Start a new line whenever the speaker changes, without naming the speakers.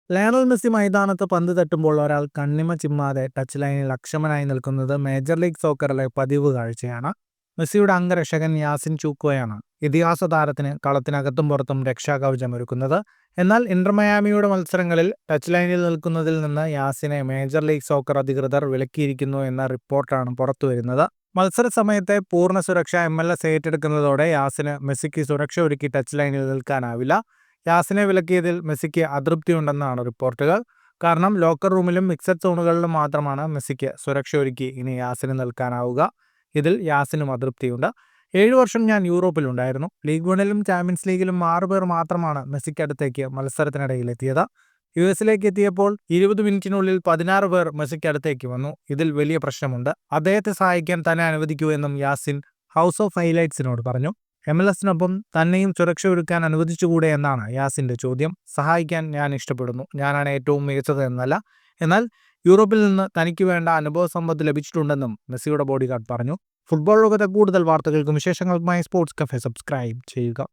Lionel Messi മൈതാനത്ത് പന്ത് തട്ടുമ്പോൾ ഒരാൾ കണ്ണിമ ചിമ്മാതെ ടച്ച് ലൈനിൽ അക്ഷമനായി നിൽക്കുന്നത് മേജർ ലീഗ് സോക്കറിലെ പതിവ് കാഴ്ചയാണ്. മെസ്സിയുടെ അംഗരക്ഷകൻ യാസിൻ ചൂക്കോയാണ് ഇതിഹാസ താരത്തിന് കളത്തിനകത്തും പുറത്തും രക്ഷാകവചമൊരുക്കുന്നത്. എന്നാൽ ഇന്റർ മയാമിയുടെ മത്സരങ്ങളിൽ ടച്ച് ലൈനിൽ നിൽക്കുന്നതിൽ നിന്ന് യാസിനെ മേജർ ലീഗ് സോക്കർ അധികൃതർ വിലക്കിയിരിക്കുന്നു എന്ന റിപ്പോർട്ടാണ് പുറത്തുവരുന്നത്. മത്സര സമയത്തെ പൂർണ്ണ സുരക്ഷ MLS ഏറ്റെടുക്കുന്നതോടെ യാസിന് മെസ്സിക്ക് സുരക്ഷ ഒരുക്കി ടച്ച് ലൈനിൽ നിൽക്കാനാവില്ല. യാസിനെ വിലക്കിയതിൽ മെസ്സിക്ക് അതൃപ്തിയുണ്ടെന്നാണ് റിപ്പോർട്ടുകൾ. കാരണം ലോക്കർ റൂമിലും മിക്സഡ് സോണുകളിലും മാത്രമാണ് മെസ്സിക്ക് സുരക്ഷ ഒരുക്കി ഇനി യാസിന് നിൽക്കാനാവുക. ഇതിൽ യാസിനും അതൃപ്തിയുണ്ട്. 7 വർഷം ഞാൻ യൂറോപ്പിലുണ്ടായിരുന്നു. ലീഗ് 1-ലും ചാമ്പ്യൻസ് ലീഗിലും 6 പേർ മാത്രമാണ് മെസ്സിക്കടുത്തേക്ക് മത്സരത്തിനിടയിൽ എത്തിയത്. US-ലേക്ക് എത്തിയപ്പോൾ 20 മിനിറ്റിനുള്ളിൽ 16 പേർ മെസ്സിക്കടുത്തേക്ക് വന്നു. ഇതിൽ വലിയ പ്രശ്നമുണ്ട്. അദ്ദേഹത്തെ സഹായിക്കാൻ തന്നെ അനുവദിക്കൂ എന്നും യാസിൻ ഹൗസ് ഓഫ് ഹൈലൈറ്റ്സിനോട് പറഞ്ഞു. MLS-നൊപ്പം തന്നെയും സുരക്ഷ ഒരുക്കാൻ അനുവദിച്ചുകൂടെ എന്നാണ് യാസിന്റെ ചോദ്യം. സഹായിക്കാൻ ഞാൻ ഇഷ്ടപ്പെടുന്നു, ഞാനാണ് ഏറ്റവും മികച്ചത് എന്നല്ല, എന്നാൽ യൂറോപ്പിൽ നിന്ന് തനിക്ക് വേണ്ട അനുഭവ സമ്പത്ത് ലഭിച്ചിട്ടുണ്ടെന്നും മെസ്സിയുടെ ബോഡിഗാർഡ് പറഞ്ഞു. ഫുട്ബോൾ ലോകത്തെ കൂടുതൽ വാർത്തകൾക്കും വിശേഷങ്ങൾക്കുമായി സ്പോർട്സ് കഫേ സബ്സ്ക്രൈബ് ചെയ്യുക.